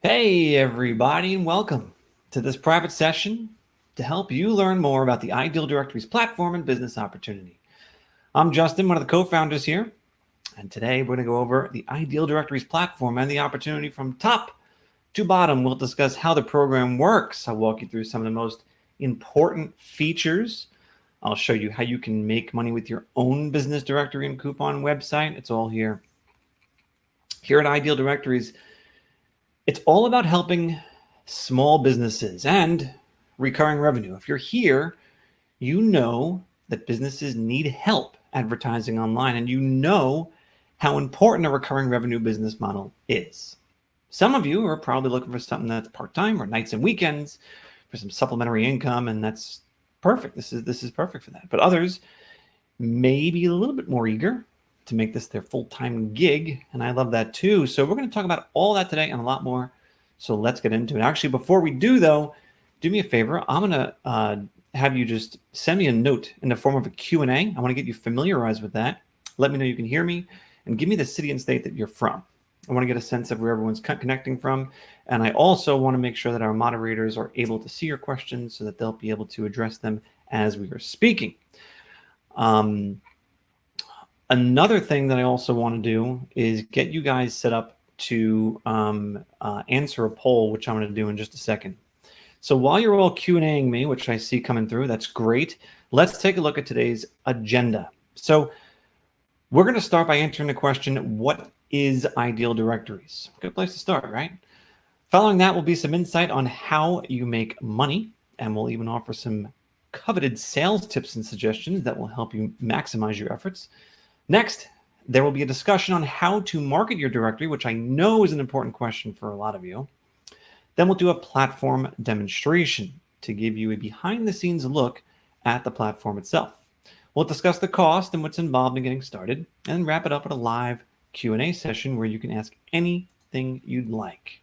Hey, everybody, and welcome to this private session to help you learn more about the Ideal Directories platform and business opportunity. I'm Justin, one of the co-founders here, and today we're going to go over the Ideal Directories platform and the opportunity from top to bottom. We'll discuss how the program works. I'll walk you through some of the most important features. I'll show you how you can make money with your own business directory and coupon website. It's all here. Here at Ideal Directories, it's all about helping small businesses and recurring revenue. If you're here, you know that businesses need help advertising online, and you know how important a recurring revenue business model is. Some of you are probably looking for something that's part-time or nights and weekends for some supplementary income, and that's perfect. This is perfect for that. But others may be a little bit more eager to make this their full-time gig, and I love that too. So we're going to talk about all that today and a lot more. So let's get into it. Actually, before we do though, do me a favor. I'm going to have you just send me a note in the form of a Q&A. I want to get you familiarized with that. Let me know you can hear me and give me the city and state that you're from. I want to get a sense of where everyone's connecting from. And I also want to make sure that our moderators are able to see your questions so that they'll be able to address them as we are speaking. Another thing that I also want to do is get you guys set up to answer a poll, which I'm going to do in just a second. So while you're all Q&Aing me, which I see coming through, that's great. Let's take a look at today's agenda. So we're going to start by answering the question, what is Ideal Directories? Good place to start, right? Following that will be some insight on how you make money, and we'll even offer some coveted sales tips and suggestions that will help you maximize your efforts. Next, there will be a discussion on how to market your directory, which I know is an important question for a lot of you. Then we'll do a platform demonstration to give you a behind-the-scenes look at the platform itself. We'll discuss the cost and what's involved in getting started, and wrap it up with a live Q&A session where you can ask anything you'd like.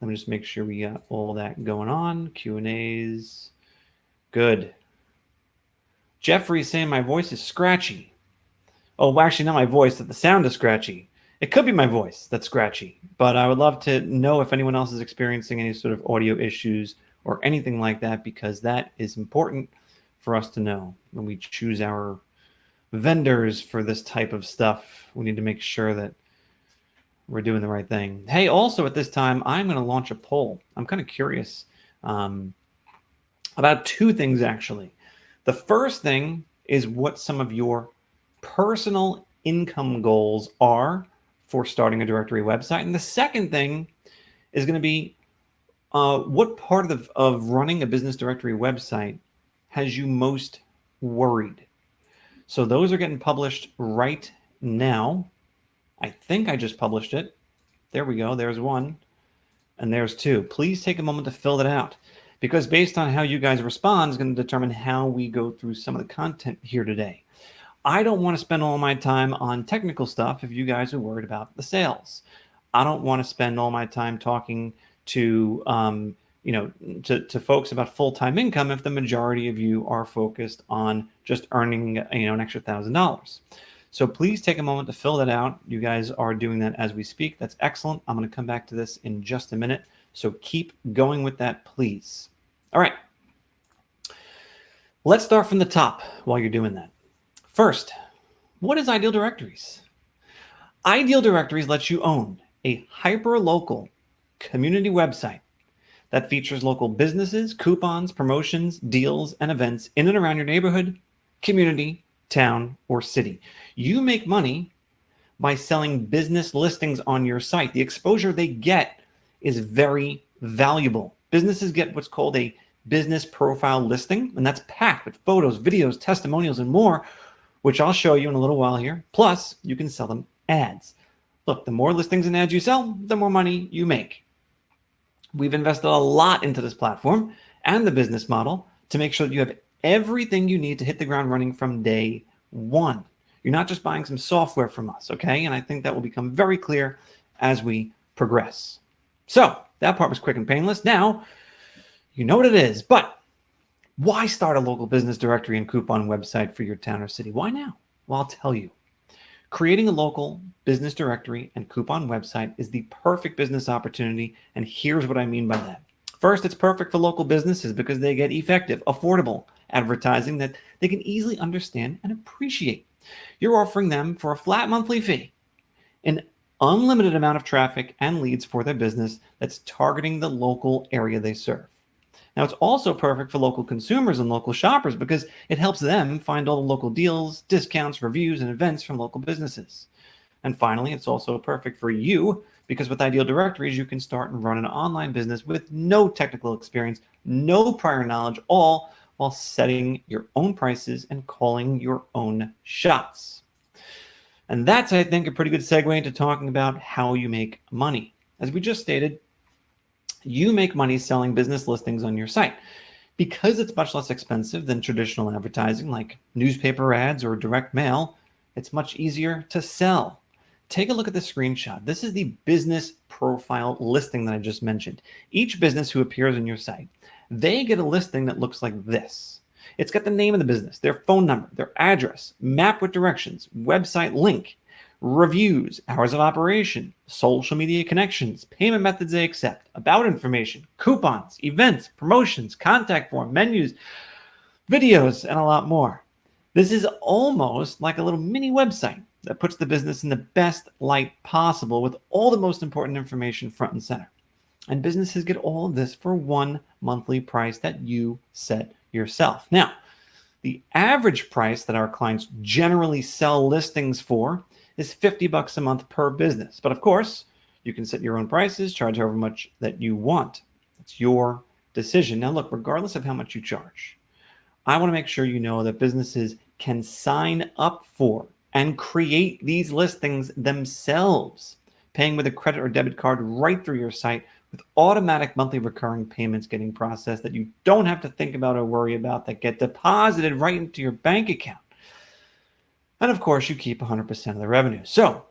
Let me just make sure we got all that going on. Q&As. Good. Jeffrey's saying my voice is scratchy. Oh, well, actually, not my voice, that the sound is scratchy. It could be my voice that's scratchy, but I would love to know if anyone else is experiencing any sort of audio issues or anything like that, because that is important for us to know when we choose our vendors for this type of stuff. We need to make sure that we're doing the right thing. Hey, also at this time, I'm going to launch a poll. I'm kind of curious about two things, actually. The first thing is what some of your personal income goals are for starting a directory website. And the second thing is going to be what part of running a business directory website has you most worried? So those are getting published right now. I think I just published it. There we go. There's one. And there's two. Please take a moment to fill that out, because based on how you guys respond is going to determine how we go through some of the content here today. I don't want to spend all my time on technical stuff if you guys are worried about the sales. I don't want to spend all my time talking to to folks about full-time income if the majority of you are focused on just earning an extra $1,000. So please take a moment to fill that out. You guys are doing that as we speak. That's excellent. I'm going to come back to this in just a minute. So keep going with that, please. All right. Let's start from the top while you're doing that. First, what is Ideal Directories? Ideal Directories lets you own a hyper-local community website that features local businesses, coupons, promotions, deals, and events in and around your neighborhood, community, town, or city. You make money by selling business listings on your site. The exposure they get is very valuable. Businesses get what's called a business profile listing, and that's packed with photos, videos, testimonials, and more, which I'll show you in a little while here. Plus, you can sell them ads. Look, the more listings and ads you sell, the more money you make. We've invested a lot into this platform and the business model to make sure that you have everything you need to hit the ground running from day one. You're not just buying some software from us, okay? And I think that will become very clear as we progress. So that part was quick and painless. Now, you know what it is, but why start a local business directory and coupon website for your town or city? Why now? Well, I'll tell you. Creating a local business directory and coupon website is the perfect business opportunity, and here's what I mean by that. First, it's perfect for local businesses because they get effective, affordable advertising that they can easily understand and appreciate. You're offering them for a flat monthly fee an unlimited amount of traffic and leads for their business that's targeting the local area they serve. Now, it's also perfect for local consumers and local shoppers because it helps them find all the local deals, discounts, reviews, and events from local businesses. And finally, it's also perfect for you because with Ideal Directories, you can start and run an online business with no technical experience, no prior knowledge, all while setting your own prices and calling your own shots. And that's, I think, a pretty good segue into talking about how you make money. As we just stated, you make money selling business listings on your site. Because it's much less expensive than traditional advertising like newspaper ads or direct mail, it's much easier to sell. Take a look at the screenshot. This is the business profile listing that I just mentioned. Each business who appears on your site, they get a listing that looks like this. It's got the name of the business, their phone number, their address, map with directions, website link, reviews, hours of operation, social media connections, payment methods they accept, about information, coupons, events, promotions, contact form, menus, videos, and a lot more. This is almost like a little mini website that puts the business in the best light possible with all the most important information front and center. And businesses get all of this for one monthly price that you set yourself. Now, the average price that our clients generally sell listings for is $50 a month per business. But of course, you can set your own prices, charge however much that you want. It's your decision. Now, look, regardless of how much you charge, I want to make sure you know that businesses can sign up for and create these listings themselves, paying with a credit or debit card right through your site with automatic monthly recurring payments getting processed that you don't have to think about or worry about, that get deposited right into your bank account. And of course, you keep 100% of the revenue. So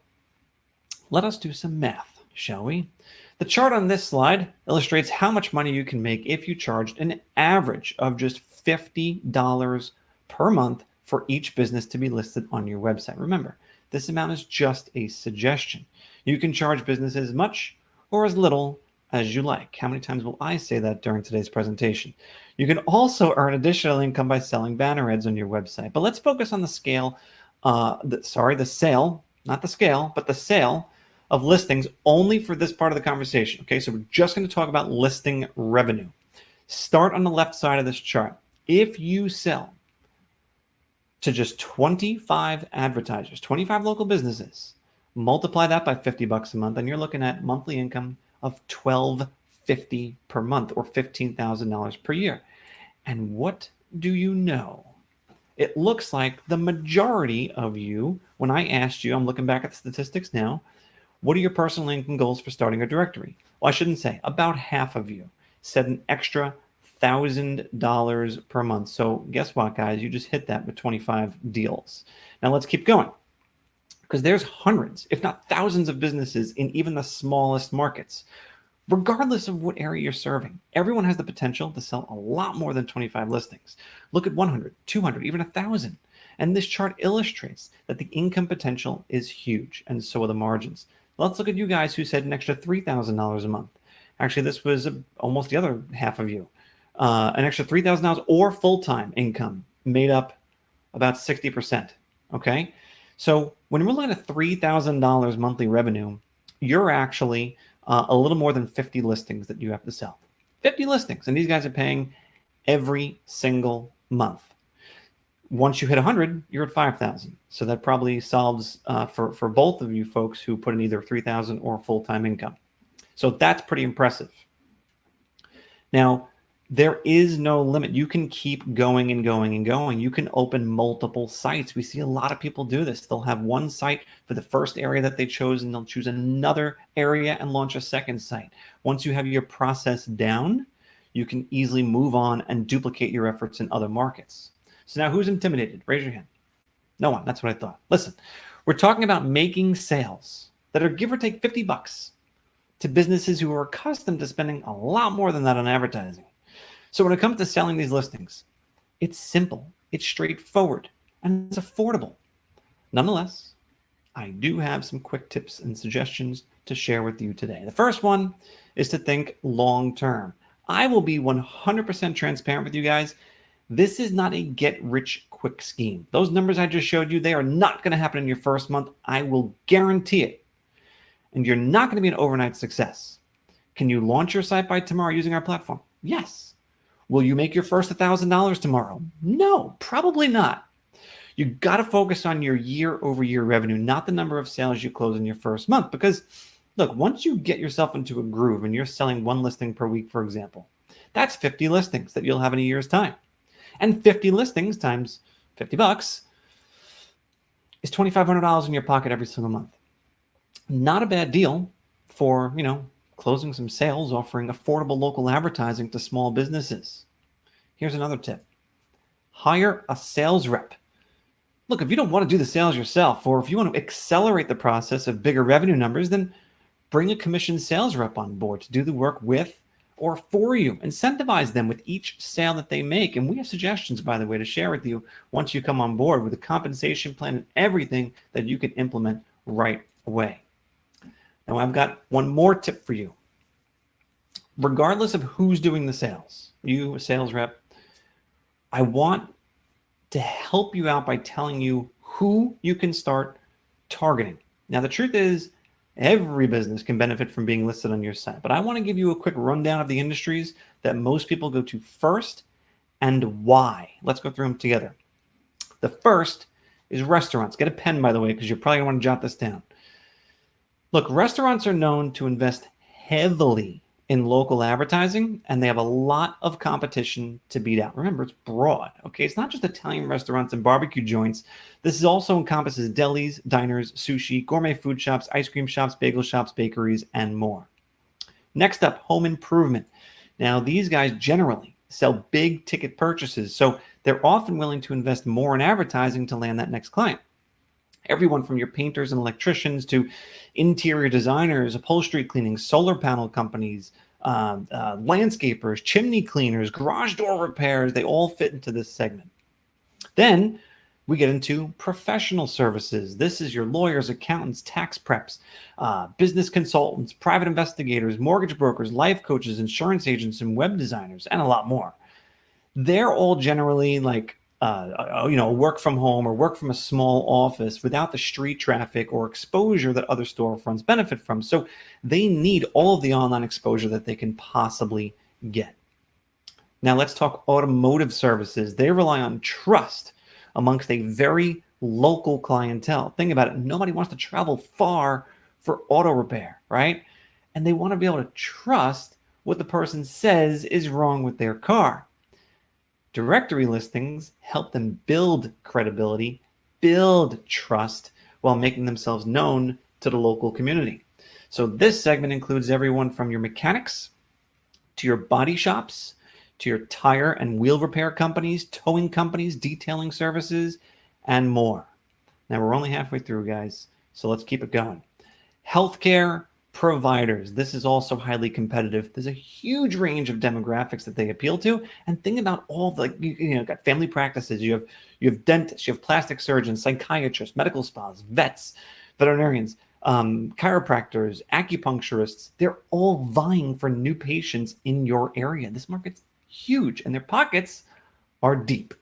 let us do some math, shall we? The chart on this slide illustrates how much money you can make if you charged an average of just $50 per month for each business to be listed on your website. Remember, this amount is just a suggestion. You can charge businesses as much or as little as you like. How many times will I say that during today's presentation? You can also earn additional income by selling banner ads on your website. But let's focus on the scale, the sale, not the scale, but the sale of listings only for this part of the conversation. Okay, so we're just going to talk about listing revenue. Start on the left side of this chart. If you sell to just 25 advertisers, 25 local businesses, multiply that by $50 a month, and you're looking at monthly income of $1,250 per month or $15,000 per year. And what do you know? It looks like the majority of you, when I asked you, I'm looking back at the statistics now, what are your personal income goals for starting a directory? Well, I shouldn't say, about half of you said an extra $1,000 per month. So guess what, guys? You just hit that with 25 deals. Now let's keep going because there's hundreds, if not thousands of businesses in even the smallest markets. Regardless of what area you're serving, everyone has the potential to sell a lot more than 25 listings. Look at 100, 200, even 1,000. And this chart illustrates that the income potential is huge, and so are the margins. Let's look at you guys who said an extra $3,000 a month. Actually, this was almost the other half of you. An extra $3,000 or full-time income made up about 60%. Okay? So when we're looking at $3,000 monthly revenue, you're actually a little more than 50 listings that you have to sell. 50 listings, and these guys are paying every single month. Once you hit 100, you're at 5,000. So that probably solves for both of you folks who put in either 3,000 or full-time income. So that's pretty impressive. Now, there is no limit. You can keep going and going and going. You can open multiple sites. We see a lot of people do this. They'll have one site for the first area that they chose, and they'll choose another area and launch a second site. Once you have your process down, you can easily move on and duplicate your efforts in other markets. So now who's intimidated? Raise your hand. No one. That's what I thought. Listen, we're talking about making sales that are give or take $50 to businesses who are accustomed to spending a lot more than that on advertising. So when it comes to selling these listings, it's simple, it's straightforward, and it's affordable. Nonetheless, I do have some quick tips and suggestions to share with you today. The first one is to think long term. I will be 100% transparent with you guys. This is not a get rich quick scheme. Those numbers I just showed you, they are not going to happen in your first month. I will guarantee it. And you're not going to be an overnight success. Can you launch your site by tomorrow using our platform? Yes. Will you make your first $1,000 tomorrow? No, probably not. You got to focus on your year-over-year revenue, not the number of sales you close in your first month. Because, look, once you get yourself into a groove and you're selling one listing per week, for example, that's 50 listings that you'll have in a year's time. And 50 listings times $50 is $2,500 in your pocket every single month. Not a bad deal for, closing some sales, offering affordable local advertising to small businesses. Here's another tip. Hire a sales rep. Look, if you don't want to do the sales yourself, or if you want to accelerate the process of bigger revenue numbers, then bring a commissioned sales rep on board to do the work with or for you. Incentivize them with each sale that they make. And we have suggestions, by the way, to share with you once you come on board with a compensation plan and everything that you can implement right away. Now, I've got one more tip for you. Regardless of who's doing the sales, you, a sales rep, I want to help you out by telling you who you can start targeting. Now, the truth is, every business can benefit from being listed on your site, but I want to give you a quick rundown of the industries that most people go to first and why. Let's go through them together. The first is restaurants. Get a pen, by the way, because you're probably going to want to jot this down. Look, restaurants are known to invest heavily in local advertising, and they have a lot of competition to beat out. Remember, it's broad, okay? It's not just Italian restaurants and barbecue joints. This also encompasses delis, diners, sushi, gourmet food shops, ice cream shops, bagel shops, bakeries, and more. Next up, home improvement. Now, these guys generally sell big ticket purchases, so they're often willing to invest more in advertising to land that next client. Everyone from your painters and electricians to interior designers, upholstery cleaning, solar panel companies, landscapers, chimney cleaners, garage door repairs, they all fit into this segment. Then we get into professional services. This is your lawyers, accountants, tax preps, business consultants, private investigators, mortgage brokers, life coaches, insurance agents, and web designers, and a lot more. They're all generally like work from home or work from a small office without the street traffic or exposure that other storefronts benefit from. So they need all of the online exposure that they can possibly get. Now let's talk automotive services. They rely on trust amongst a very local clientele. Think about it. Nobody wants to travel far for auto repair, right? And they want to be able to trust what the person says is wrong with their car. Directory listings help them build credibility, build trust, while making themselves known to the local community. So this segment includes everyone from your mechanics to your body shops, to your tire and wheel repair companies, towing companies, detailing services, and more. Now we're only halfway through, guys, so let's keep it going. Healthcare providers. This is also highly competitive. There's a huge range of demographics that they appeal to. And think about all the, got family practices, you have dentists, you have plastic surgeons, psychiatrists, medical spas, vets, veterinarians, chiropractors, acupuncturists. They're all vying for new patients in your area. This market's huge and their pockets are deep.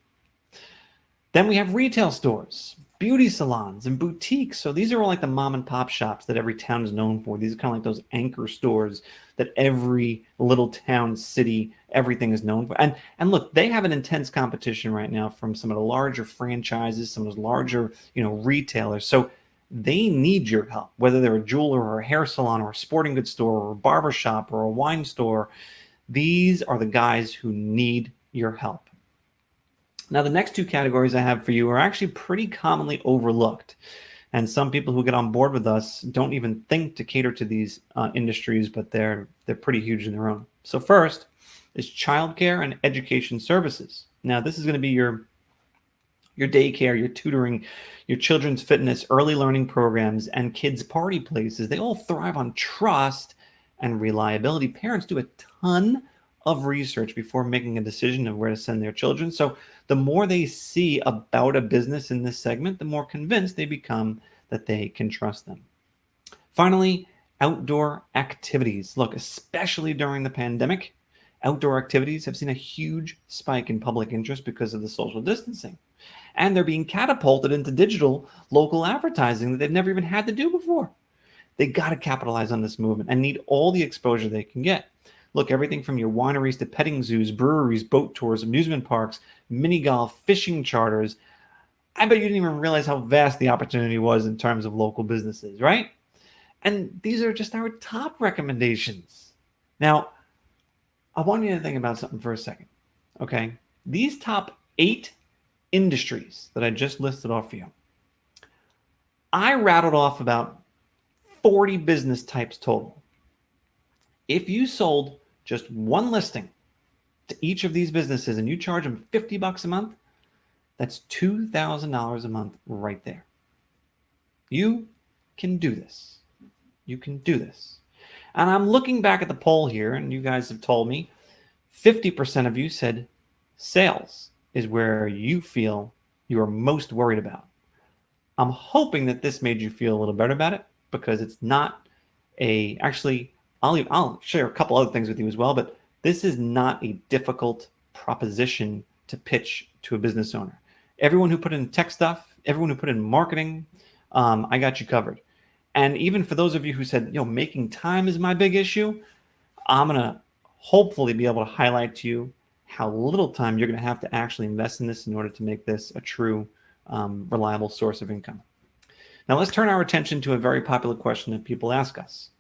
Then we have retail stores, beauty salons, and boutiques. So these are all like the mom and pop shops that every town is known for. These are kind of like those anchor stores that every little town, city, everything is known for. And look, they have an intense competition right now from some of the larger franchises, some of those larger, retailers. So they need your help, whether they're a jeweler or a hair salon or a sporting goods store or a barber shop or a wine store. These are the guys who need your help. Now, the next two categories I have for you are actually pretty commonly overlooked. And some people who get on board with us don't even think to cater to these industries, but they're pretty huge in their own. So first is childcare and education services. Now, this is going to be your daycare, your tutoring, your children's fitness, early learning programs, and kids' party places. They all thrive on trust and reliability. Parents do a ton of research before making a decision of where to send their children. So the more they see about a business in this segment, the more convinced they become that they can trust them. Finally, outdoor activities. Look, especially during the pandemic, outdoor activities have seen a huge spike in public interest because of the social distancing. And they're being catapulted into digital local advertising that they've never even had to do before. They got to capitalize on this movement and need all the exposure they can get. Look, everything from your wineries to petting zoos, breweries, boat tours, amusement parks, mini golf, fishing charters. I bet you didn't even realize how vast the opportunity was in terms of local businesses, right? And these are just our top recommendations. Now, I want you to think about something for a second, okay? These top 8 industries that I just listed off for you, I rattled off about 40 business types total. If you sold just one listing to each of these businesses and you charge them $50 a month, that's $2,000 a month right there. You can do this. You can do this. And I'm looking back at the poll here, and you guys have told me 50% of you said sales is where you feel you are most worried about. I'm hoping that this made you feel a little better about it, because it's not actually, I'll share a couple other things with you as well, but this is not a difficult proposition to pitch to a business owner. Everyone who put in tech stuff, everyone who put in marketing, I got you covered. And even for those of you who said, making time is my big issue, I'm going to hopefully be able to highlight to you how little time you're going to have to actually invest in this in order to make this a true, reliable source of income. Now, let's turn our attention to a very popular question that people ask us.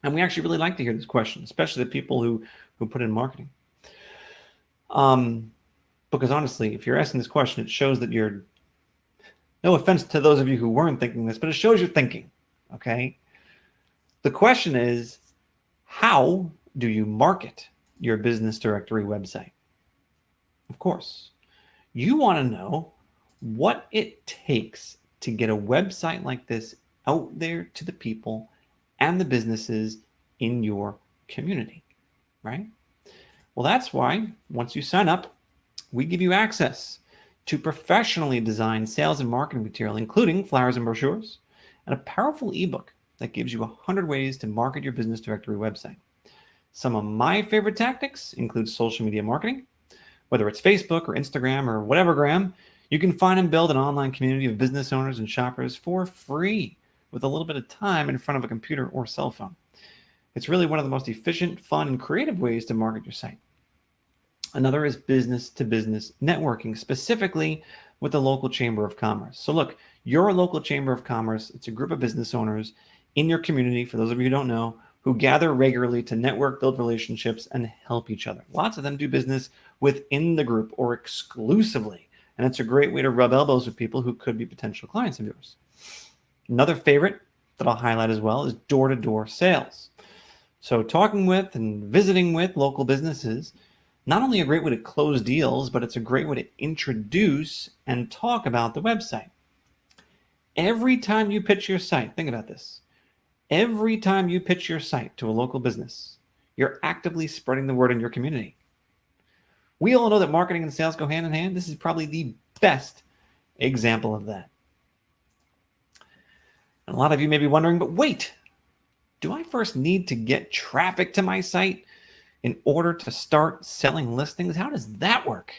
And we actually really like to hear this question, especially the people who put in marketing. Because honestly, if you're asking this question, it shows that you're, no offense to those of you who weren't thinking this, but it shows you're thinking, okay? The question is, how do you market your business directory website? Of course, you want to know what it takes to get a website like this out there to the people and the businesses in your community, right? Well, that's why once you sign up, we give you access to professionally designed sales and marketing material, including flyers and brochures, and a powerful ebook that gives you 100 ways to market your business directory website. Some of my favorite tactics include social media marketing. Whether it's Facebook or Instagram or whatever gram, you can find and build an online community of business owners and shoppers for free with a little bit of time in front of a computer or cell phone. It's really one of the most efficient, fun, and creative ways to market your site. Another is business-to-business networking, specifically with the local chamber of commerce. So look, your local chamber of commerce, it's a group of business owners in your community, for those of you who don't know, who gather regularly to network, build relationships, and help each other. Lots of them do business within the group or exclusively, and it's a great way to rub elbows with people who could be potential clients of yours. Another favorite that I'll highlight as well is door-to-door sales. So talking with and visiting with local businesses, not only a great way to close deals, but it's a great way to introduce and talk about the website. Every time you pitch your site, think about this. Every time you pitch your site to a local business, you're actively spreading the word in your community. We all know that marketing and sales go hand in hand. This is probably the best example of that. And a lot of you may be wondering, but wait, do I first need to get traffic to my site in order to start selling listings? How does that work?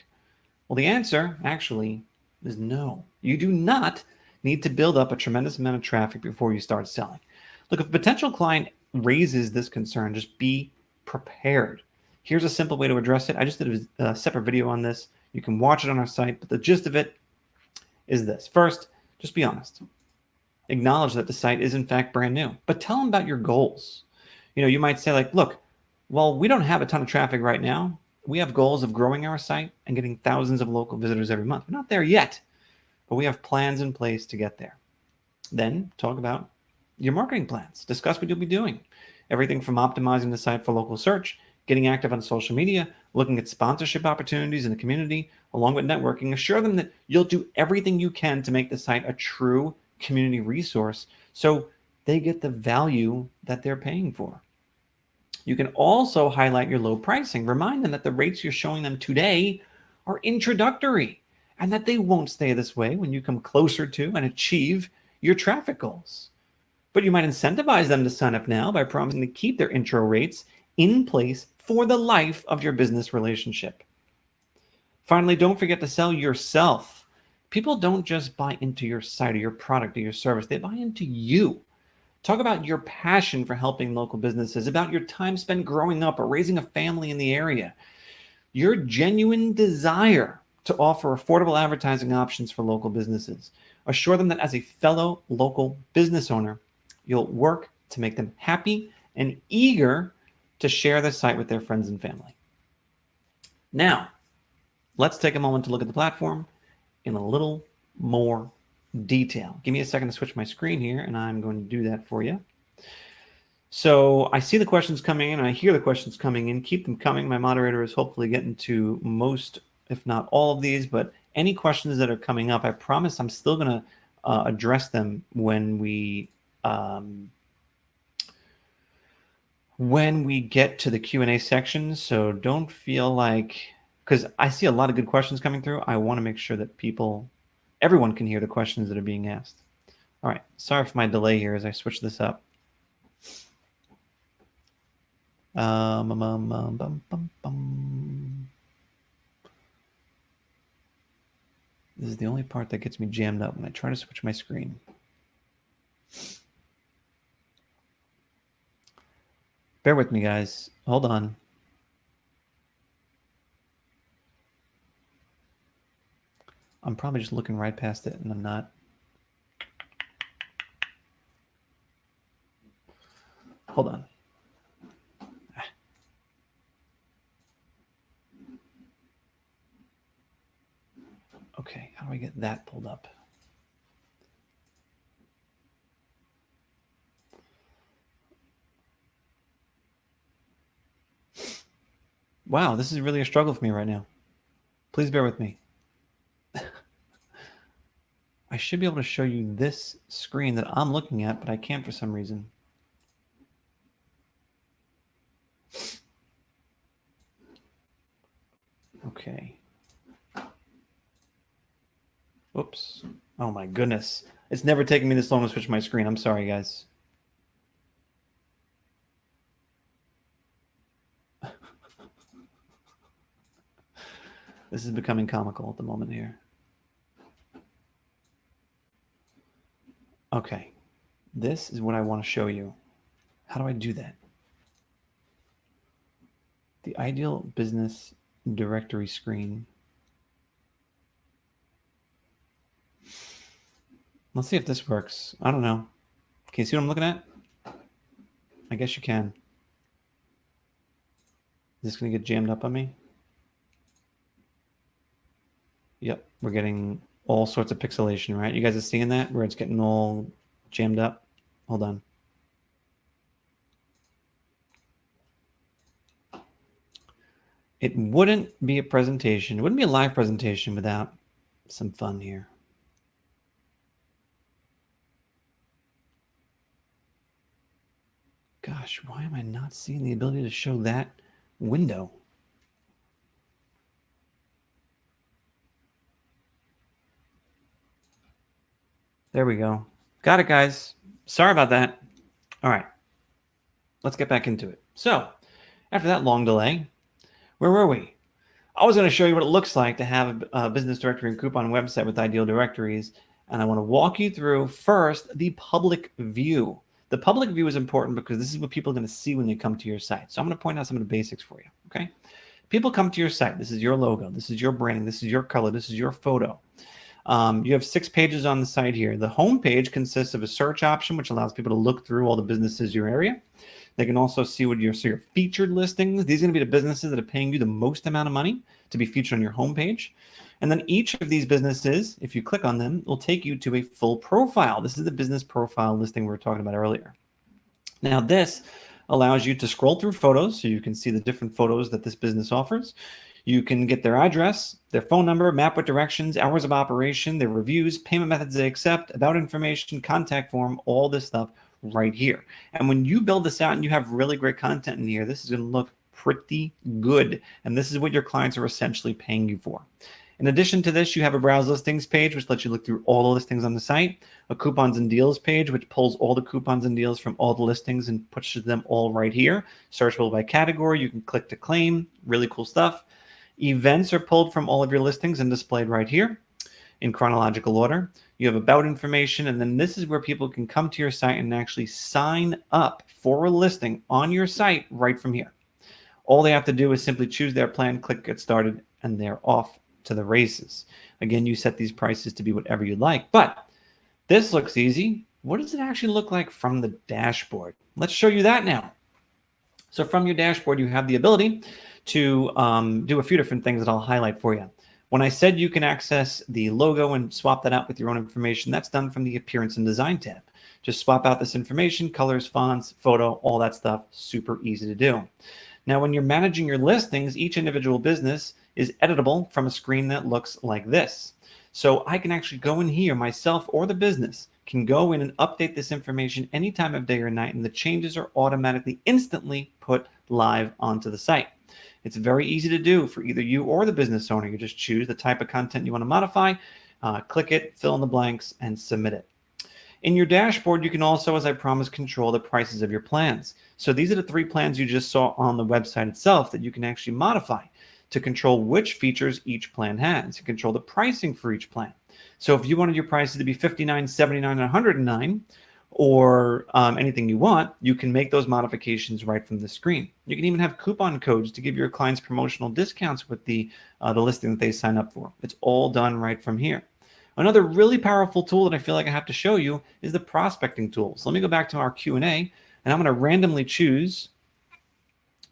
Well, the answer actually is no. You do not need to build up a tremendous amount of traffic before you start selling. Look, if a potential client raises this concern, just be prepared. Here's a simple way to address it. I just did a separate video on this. You can watch it on our site, but the gist of it is this. First, just be honest. Acknowledge that the site is in fact brand new, but tell them about your goals. You might say like, look, well, we don't have a ton of traffic right now. We have goals of growing our site and getting thousands of local visitors every month. We're not there yet, but we have plans in place to get there. Then talk about your marketing plans. Discuss what you'll be doing. Everything from optimizing the site for local search, getting active on social media, looking at sponsorship opportunities in the community, along with networking. Assure them that you'll do everything you can to make the site a true community resource so they get the value that they're paying for. You can also highlight your low pricing. Remind them that the rates you're showing them today are introductory and that they won't stay this way when you come closer to and achieve your traffic goals. But you might incentivize them to sign up now by promising to keep their intro rates in place for the life of your business relationship. Finally, don't forget to sell yourself. People don't just buy into your site or your product or your service, they buy into you. Talk about your passion for helping local businesses, about your time spent growing up or raising a family in the area, your genuine desire to offer affordable advertising options for local businesses. Assure them that as a fellow local business owner, you'll work to make them happy and eager to share their site with their friends and family. Now, let's take a moment to look at the platform in a little more detail. Give me a second to switch my screen here, and I'm going to do that for you. So I see the questions coming in, and I hear the questions coming in. Keep them coming. My moderator is hopefully getting to most, if not all of these, but any questions that are coming up, I promise I'm still going to address them when we get to the Q&A section. So don't feel like, because I see a lot of good questions coming through, I want to make sure that everyone can hear the questions that are being asked. All right, sorry for my delay here as I switch this up. This is the only part that gets me jammed up when I try to switch my screen. Bear with me, guys. Hold on. I'm probably just looking right past it, and I'm not. Hold on. Okay, how do I get that pulled up? Wow, this is really a struggle for me right now. Please bear with me. I should be able to show you this screen that I'm looking at, but I can't for some reason. Okay. Oops. Oh my goodness. It's never taken me this long to switch my screen. I'm sorry, guys. This is becoming comical at the moment here. Okay. This is what I want to show you. How do I do that? The ideal business directory screen. Let's see if this works. I don't know. Can you see what I'm looking at? I guess you can. Is this going to get jammed up on me? Yep, we're getting all sorts of pixelation, right? You guys are seeing that where it's getting all jammed up? Hold on. It wouldn't be a presentation. It wouldn't be a live presentation without some fun here. Gosh, why am I not seeing the ability to show that window? There we go. Got it, guys. Sorry about that. All right. Let's get back into it. So, after that long delay, where were we? I was going to show you what it looks like to have a business directory and coupon website with ideal directories. And I want to walk you through first the public view. The public view is important because this is what people are going to see when they come to your site. So I'm going to point out some of the basics for you. Okay. People come to your site. This is your logo. This is your branding. This is your color. This is your photo. You have 6 pages on the site here. The home page consists of a search option, which allows people to look through all the businesses in your area. They can also see what your featured listings. These are going to be the businesses that are paying you the most amount of money to be featured on your homepage. And then each of these businesses, if you click on them, will take you to a full profile. This is the business profile listing we were talking about earlier. Now, this allows you to scroll through photos so you can see the different photos that this business offers. You can get their address, their phone number, map with directions, hours of operation, their reviews, payment methods they accept, about information, contact form, all this stuff right here. And when you build this out and you have really great content in here, this is going to look pretty good. And this is what your clients are essentially paying you for. In addition to this, you have a browse listings page, which lets you look through all the listings on the site, a coupons and deals page, which pulls all the coupons and deals from all the listings and pushes them all right here. Searchable by category. You can click to claim. Really cool stuff. Events are pulled from all of your listings and displayed right here in chronological order. You have about information, and then this is where people can come to your site and actually sign up for a listing on your site right from here. All they have to do is simply choose their plan, click get started, and they're off to the races. Again, you set these prices to be whatever you like, but this looks easy. What does it actually look like from the dashboard? Let's show you that now. So from your dashboard, you have the ability to do a few different things that I'll highlight for you. When I said you can access the logo and swap that out with your own information, that's done from the Appearance and Design tab. Just swap out this information, colors, fonts, photo, all that stuff, super easy to do. Now, when you're managing your listings, each individual business is editable from a screen that looks like this. So I can actually go in here, myself or the business can go in and update this information any time of day or night, and the changes are automatically, instantly put live onto the site. It's very easy to do for either you or the business owner. You just choose the type of content you want to modify, click it, fill in the blanks, and submit it. In your dashboard, you can also, as I promised, control the prices of your plans. So these are the 3 plans you just saw on the website itself that you can actually modify to control which features each plan has. You control the pricing for each plan. So if you wanted your prices to be $59, $79, and $109, or anything you want, you can make those modifications right from the screen. You can even have coupon codes to give your clients promotional discounts with the listing that they sign up for. It's all done right from here. Another really powerful tool that I feel like I have to show you is the prospecting tool. So let me go back to our Q&A, and I'm going to randomly choose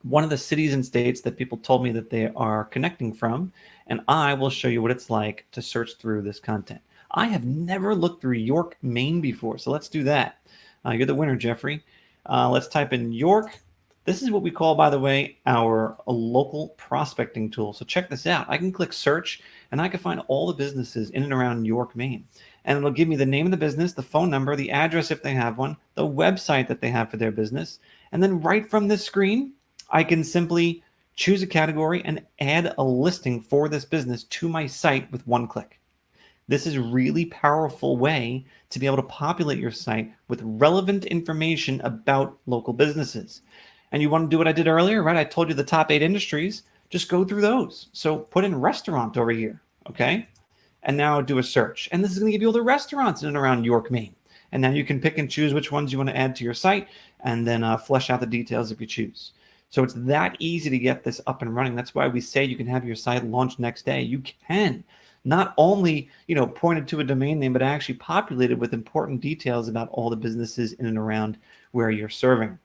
one of the cities and states that people told me that they are connecting from, and I will show you what it's like to search through this content. I have never looked through York, Maine before, so let's do that. You're the winner, Jeffrey. Let's type in York. This is what we call, by the way, our local prospecting tool. So check this out. I can click search, and I can find all the businesses in and around York, Maine. And it'll give me the name of the business, the phone number, the address if they have one, the website that they have for their business. And then right from this screen, I can simply choose a category and add a listing for this business to my site with one click. This is a really powerful way to be able to populate your site with relevant information about local businesses. And you want to do what I did earlier, right? I told you the top 8 industries. Just go through those. So put in restaurant over here, okay? And now do a search. And this is going to give you all the restaurants in and around York, Maine. And now you can pick and choose which ones you want to add to your site, and then flesh out the details if you choose. So it's that easy to get this up and running. That's why we say you can have your site launched next day. You can not only, pointed to a domain name, but actually populated with important details about all the businesses in and around where you're serving.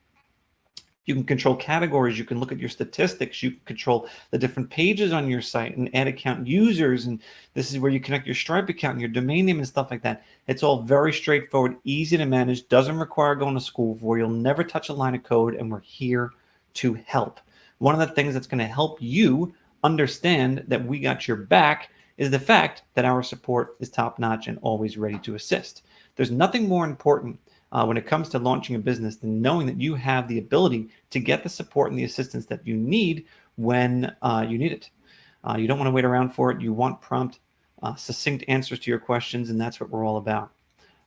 You can control categories. You can look at your statistics. You can control the different pages on your site and add account users. And this is where you connect your Stripe account and your domain name and stuff like that. It's all very straightforward, easy to manage, doesn't require going to school for. You'll never touch a line of code, and we're here to help. One of the things that's going to help you understand that we got your back is the fact that our support is top-notch and always ready to assist. There's nothing more important when it comes to launching a business than knowing that you have the ability to get the support and the assistance that you need when you need it. You don't want to wait around for it. You want prompt, succinct answers to your questions, and that's what we're all about.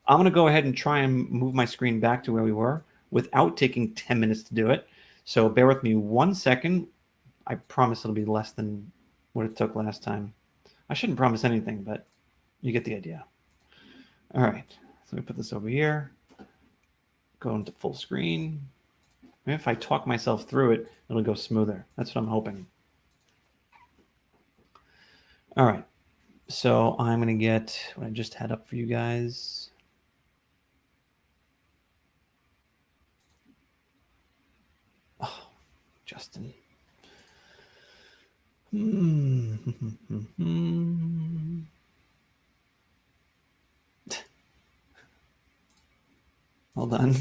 I'm going to go ahead and try and move my screen back to where we were without taking 10 minutes to do it. So bear with me 1 second. I promise it'll be less than what it took last time. I shouldn't promise anything, but you get the idea. All right, so let me put this over here. Go into full screen. Maybe if I talk myself through it, it'll go smoother. That's what I'm hoping. All right, so I'm going to get what I just had up for you guys. Oh, Justin. Hold on.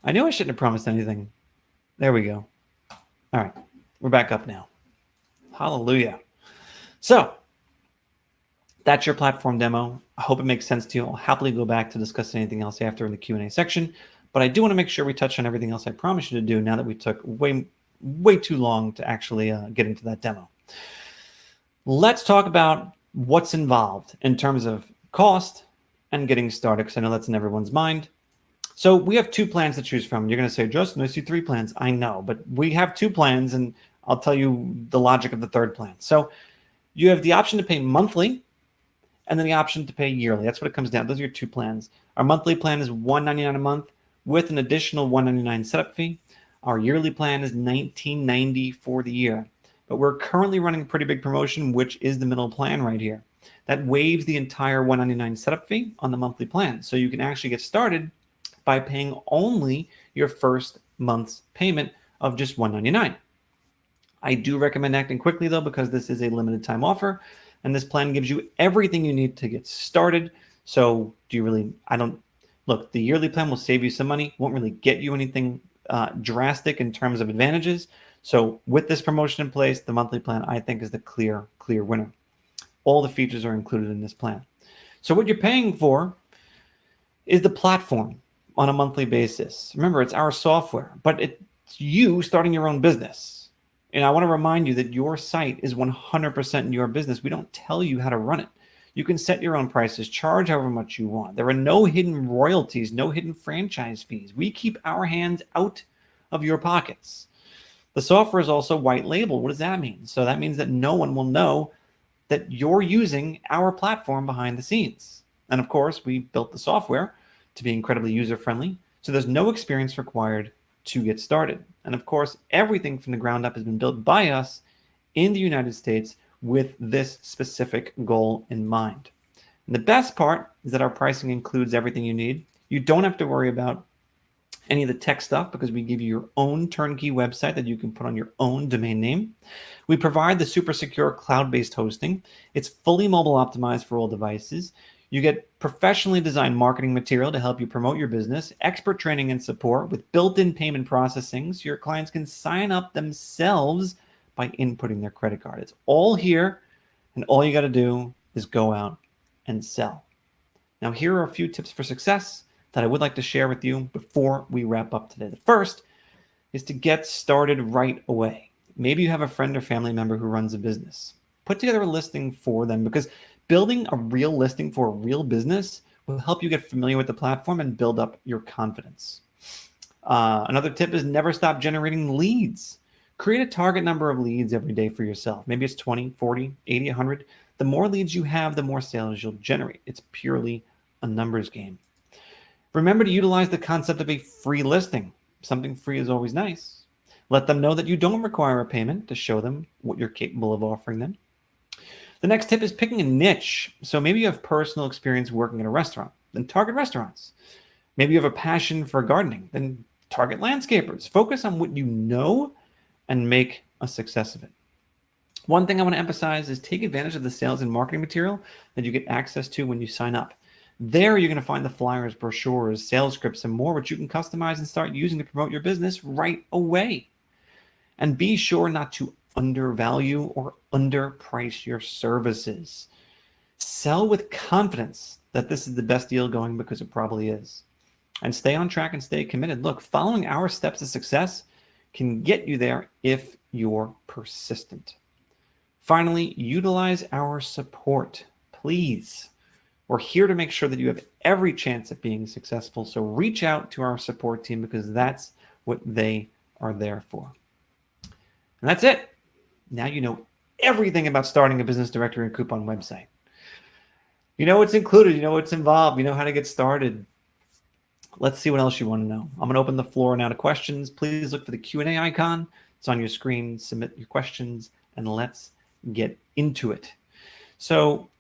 I knew I shouldn't have promised anything. There we go. All right, we're back up now. Hallelujah. So that's your platform demo. I hope it makes sense to you. I'll happily go back to discuss anything else after in the Q&A section, but I do want to make sure we touch on everything else I promised you to do now that we took way way too long to actually get into that demo. Let's talk about what's involved in terms of cost and getting started, because I know that's in everyone's mind. So we have 2 plans to choose from. You're going to say, Justin, I see 3 plans. I know, but we have 2 plans, and I'll tell you the logic of the 3rd plan. So you have the option to pay monthly, and then the option to pay yearly. That's what it comes down. Those are your 2 plans. Our monthly plan is $199 a month with an additional $199 setup fee. Our yearly plan is $19.90 for the year. But we're currently running a pretty big promotion, which is the middle plan right here. That waives the entire $199 setup fee on the monthly plan. So you can actually get started by paying only your first month's payment of just $199. I do recommend acting quickly though, because this is a limited time offer, and this plan gives you everything you need to get started. So look, the yearly plan will save you some money, won't really get you anything drastic in terms of advantages. So with this promotion in place, the monthly plan, I think, is the clear winner. All the features are included in this plan. So what you're paying for is the platform on a monthly basis. Remember, it's our software, but it's you starting your own business. And I want to remind you that your site is 100% your business. We don't tell you how to run it. You can set your own prices, charge however much you want. There are no hidden royalties, no hidden franchise fees. We keep our hands out of your pockets. The software is also white labeled. What does that mean? So that means that no one will know that you're using our platform behind the scenes. And of course, we built the software to be incredibly user-friendly, so there's no experience required to get started. And of course, everything from the ground up has been built by us in the United States with this specific goal in mind. And the best part is that our pricing includes everything you need. You don't have to worry about any of the tech stuff, because we give you your own turnkey website that you can put on your own domain name. We provide the super secure cloud-based hosting. It's fully mobile optimized for all devices. You get professionally designed marketing material to help you promote your business, expert training and support with built-in payment processing, so your clients can sign up themselves by inputting their credit card. It's all here, and all you got to do is go out and sell. Now, here are a few tips for success that I would like to share with you before we wrap up today. The first is to get started right away. Maybe you have a friend or family member who runs a business. Put together a listing for them, because building a real listing for a real business will help you get familiar with the platform and build up your confidence. Another tip is never stop generating leads. Create a target number of leads every day for yourself. Maybe it's 20, 40, 80, 100. The more leads you have, the more sales you'll generate. It's purely a numbers game. Remember to utilize the concept of a free listing. Something free is always nice. Let them know that you don't require a payment to show them what you're capable of offering them. The next tip is picking a niche. So maybe you have personal experience working in a restaurant, then target restaurants. Maybe you have a passion for gardening, then target landscapers. Focus on what you know and make a success of it. One thing I want to emphasize is take advantage of the sales and marketing material that you get access to when you sign up. There, you're going to find the flyers, brochures, sales scripts, and more, which you can customize and start using to promote your business right away. And be sure not to undervalue or underprice your services. Sell with confidence that this is the best deal going, because it probably is. And stay on track and stay committed. Look, following our steps to success can get you there if you're persistent. Finally, utilize our support, please. We're here to make sure that you have every chance at being successful. So reach out to our support team, because that's what they are there for. And that's it. Now you know everything about starting a business directory and coupon website. You know what's included, you know what's involved, you know how to get started. Let's see what else you want to know. I'm going to open the floor now to questions. Please look for the Q&A icon. It's on your screen. Submit your questions, and let's get into it. So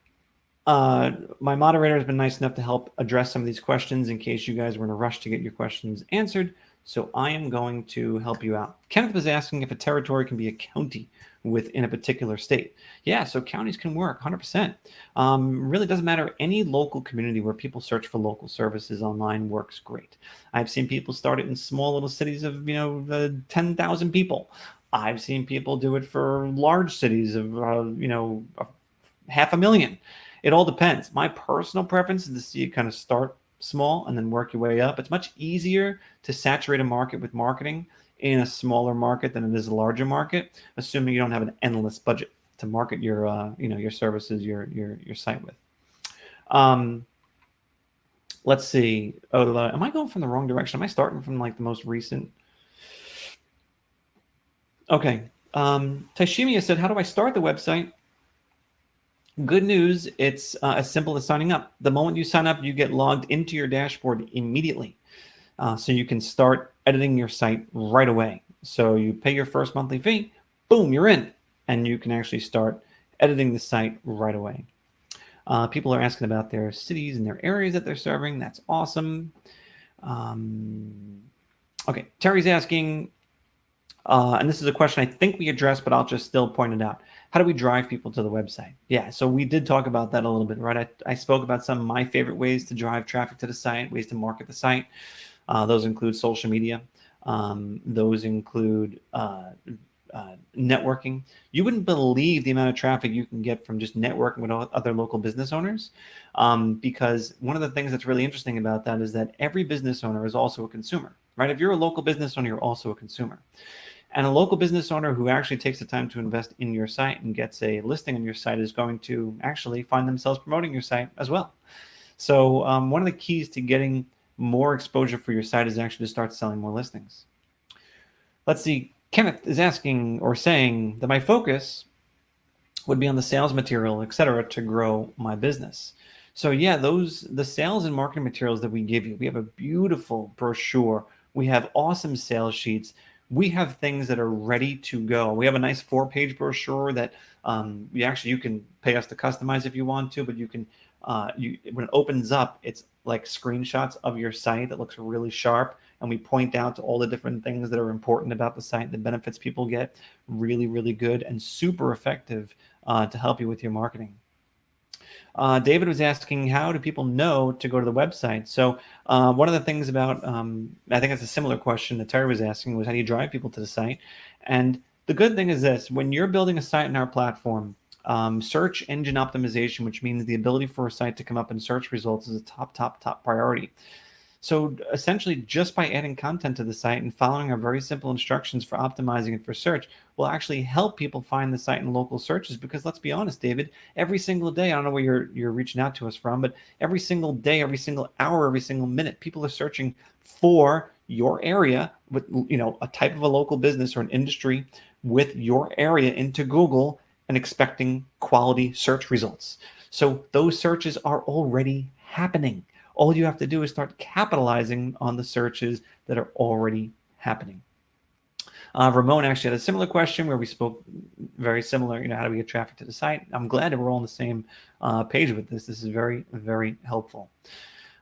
my moderator has been nice enough to help address some of these questions in case you guys were in a rush to get your questions answered. So I am going to help you out. Kenneth was asking if a territory can be a county within a particular state. Yeah, so counties can work 100%. Really doesn't matter. Any local community where people search for local services online works great. I've seen people start it in small little cities of 10,000 people. I've seen people do it for large cities of 500,000. It all depends. My personal preference is to see it kind of start small and then work your way up. It's much easier to saturate a market with marketing in a smaller market than it is a larger market, assuming you don't have an endless budget to market your your services, your site with. Let's see. Oh, am I going from the wrong direction? Am I starting from like the most recent? Okay. Taishimiya said, how do I start the website? Good news, it's as simple as signing up. The moment you sign up, you get logged into your dashboard immediately. So you can start editing your site right away. So you pay your first monthly fee, boom, you're in. And you can actually start editing the site right away. People are asking about their cities and their areas that they're serving. That's awesome. Okay, Terry's asking, and this is a question I think we addressed, but I'll just still point it out. How do we drive people to the website? Yeah, so we did talk about that a little bit, right? I spoke about some of my favorite ways to drive traffic to the site, ways to market the site. Those include social media. Those include networking. You wouldn't believe the amount of traffic you can get from just networking with other local business owners, because one of the things that's really interesting about that is that every business owner is also a consumer, right? If you're a local business owner, you're also a consumer. And a local business owner who actually takes the time to invest in your site and gets a listing on your site is going to actually find themselves promoting your site as well. So one of the keys to getting more exposure for your site is actually to start selling more listings. Let's see. Kenneth is asking or saying that my focus would be on the sales material, etc., to grow my business. So yeah, the sales and marketing materials that we give you, we have a beautiful brochure. We have awesome sales sheets. We have things that are ready to go. We have a nice 4-page brochure that you can pay us to customize if you want to, but you can when it opens up, it's like screenshots of your site that looks really sharp, and we point out to all the different things that are important about the site, the benefits people get. Really, really good and super effective to help you with your marketing. David was asking, how do people know to go to the website? So one of the things about, I think it's a similar question that Terry was asking, was how do you drive people to the site? And the good thing is this: when you're building a site in our platform, search engine optimization, which means the ability for a site to come up in search results, is a top priority. So essentially, just by adding content to the site and following our very simple instructions for optimizing it for search will actually help people find the site in local searches. Because let's be honest, David, every single day, I don't know where you're reaching out to us from, but every single day, every single hour, every single minute, people are searching for your area with a type of a local business or an industry with your area into Google and expecting quality search results. So those searches are already happening. All you have to do is start capitalizing on the searches that are already happening. Ramon actually had a similar question where we spoke very similar, how do we get traffic to the site? I'm glad that we're all on the same page with this. This is very, very helpful.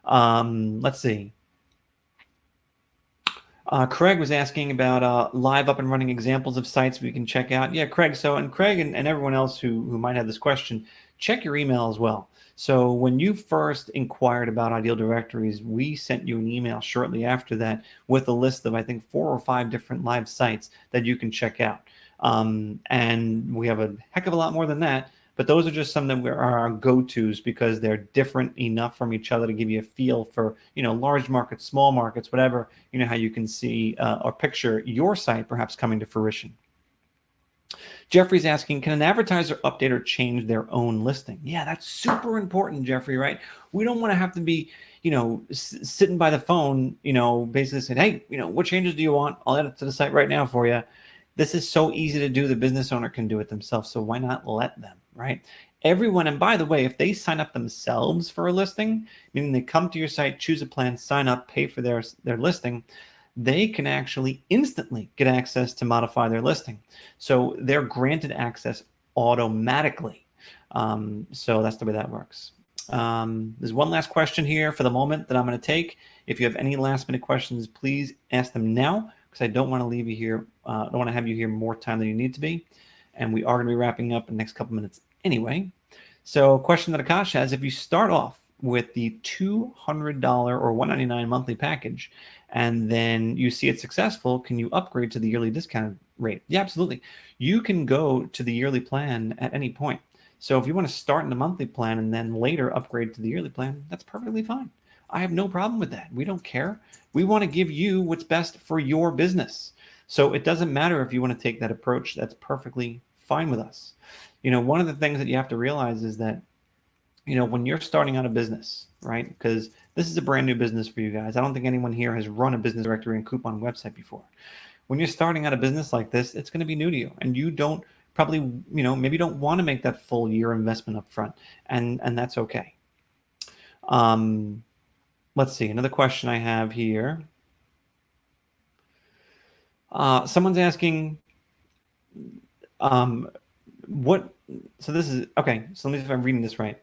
Let's see. Craig was asking about live up and running examples of sites we can check out. Yeah, Craig. So, and Craig and everyone else who might have this question, check your email as well. So when you first inquired about Ideal Directories, we sent you an email shortly after that with a list of, I think, 4 or 5 different live sites that you can check out. And we have a heck of a lot more than that. But those are just some that are our go-tos because they're different enough from each other to give you a feel for, large markets, small markets, whatever, how you can see or picture your site perhaps coming to fruition. Jeffrey's asking, can an advertiser update or change their own listing? Yeah, that's super important, Jeffrey, right? We don't want to have to be, sitting by the phone, basically saying, hey, what changes do you want? I'll add it to the site right now for you. This is so easy to do. The business owner can do it themselves. So why not let them, right? Everyone, and by the way, if they sign up themselves for a listing, meaning they come to your site, choose a plan, sign up, pay for their listing, they can actually instantly get access to modify their listing. So they're granted access automatically. So that's the way that works. There's one last question here for the moment that I'm going to take. If you have any last minute questions, please ask them now, because I don't want to leave you here. I don't want to have you here more time than you need to be. And we are going to be wrapping up in the next couple minutes anyway. So a question that Akash has: if you start off with the $200 or $199 monthly package, and then you see it successful, can you upgrade to the yearly discount rate? Yeah, absolutely. You can go to the yearly plan at any point. So if you want to start in the monthly plan and then later upgrade to the yearly plan, that's perfectly fine. I have no problem with that. We don't care. We want to give you what's best for your business. So it doesn't matter if you want to take that approach. That's perfectly fine with us. You know, one of the things that you have to realize is that, you know, when you're starting out a business, right? Because this is a brand new business for you guys. I don't think anyone here has run a business directory and coupon website before. When you're starting out a business like this, it's going to be new to you, and you don't probably, you know, maybe don't want to make that full year investment up front, and that's okay. Let's see, another question I have here. Someone's asking, what? So this is okay. So let me see if I'm reading this right.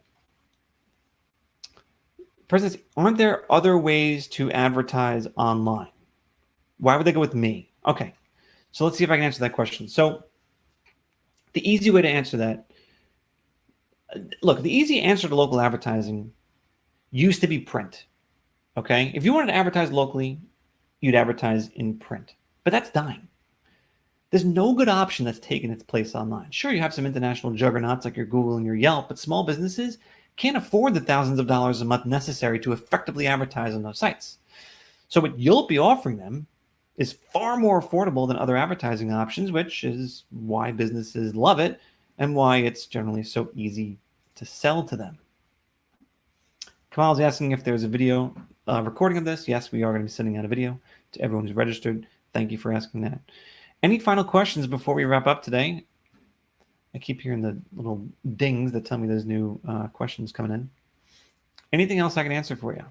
Person says, aren't there other ways to advertise online? Why would they go with me? Okay, so let's see if I can answer that question. So the easy way to answer that, look, the easy answer to local advertising used to be print. Okay, if you wanted to advertise locally, you'd advertise in print, but that's dying. There's no good option that's taken its place online. Sure, you have some international juggernauts like your Google and your Yelp, but small businesses can't afford the thousands of dollars a month necessary to effectively advertise on those sites. So what you'll be offering them is far more affordable than other advertising options, which is why businesses love it and why it's generally so easy to sell to them. Kamal's asking if there's a video recording of this. Yes, we are going to be sending out a video to everyone who's registered. Thank you for asking that. Any final questions before we wrap up today? I keep hearing the little dings that tell me there's new questions coming in. Anything else I can answer for you?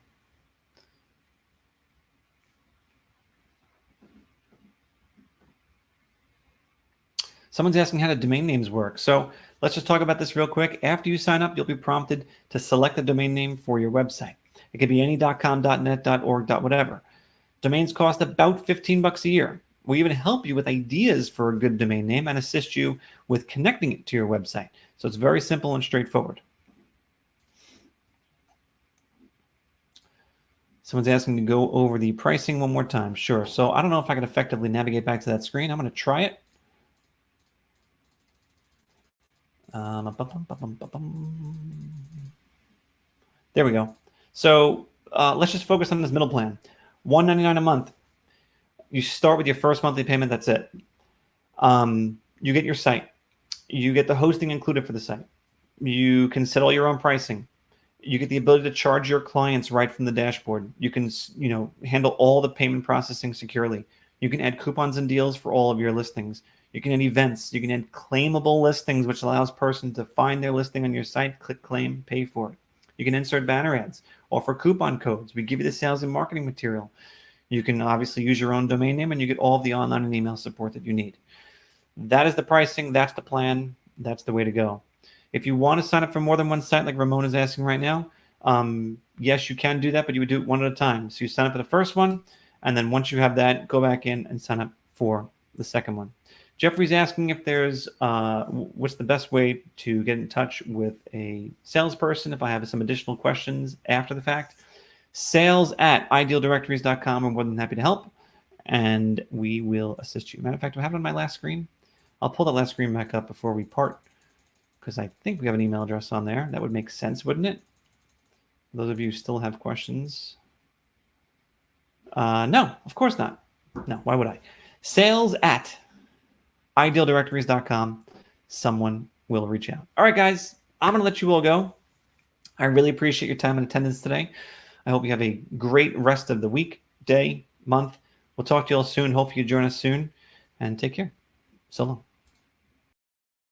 Someone's asking how do domain names work. So let's just talk about this real quick. After you sign up, you'll be prompted to select a domain name for your website. It could be any .com, .net, .org, whatever. Domains cost about $15 a year. We even help you with ideas for a good domain name and assist you with connecting it to your website. So it's very simple and straightforward. Someone's asking to go over the pricing one more time. Sure. So I don't know if I can effectively navigate back to that screen. I'm going to try it. There we go. So let's just focus on this middle plan. $199 a month. You start with your first monthly payment. That's it. You get your site. You get the hosting included for the site. You can set all your own pricing. You get the ability to charge your clients right from the dashboard. You can, you know, handle all the payment processing securely. You can add coupons and deals for all of your listings. You can add events. You can add claimable listings, which allows person to find their listing on your site, click claim, pay for it. You can insert banner ads, offer coupon codes. We give you the sales and marketing material. You can obviously use your own domain name, and you get all of the online and email support that you need. That is the pricing. That's the plan. That's the way to go. If you want to sign up for more than one site, like Ramon is asking right now, yes, you can do that, but you would do it one at a time. So you sign up for the first one, and then once you have that, go back in and sign up for the second one. Jeffrey's asking if there's what's the best way to get in touch with a salesperson if I have some additional questions after the fact. sales@idealdirectories.com. I'm more than happy to help, and we will assist you. Matter of fact, do I have it on my last screen? I'll pull that last screen back up before we part, because I think we have an email address on there. That would make sense, wouldn't it? Those of you who still have questions. No, of course not. No, why would I? sales@idealdirectories.com. Someone will reach out. All right, guys, I'm going to let you all go. I really appreciate your time and attendance today. I hope you have a great rest of the week, day, month. We'll talk to you all soon. Hopefully you join us soon, and take care. So long.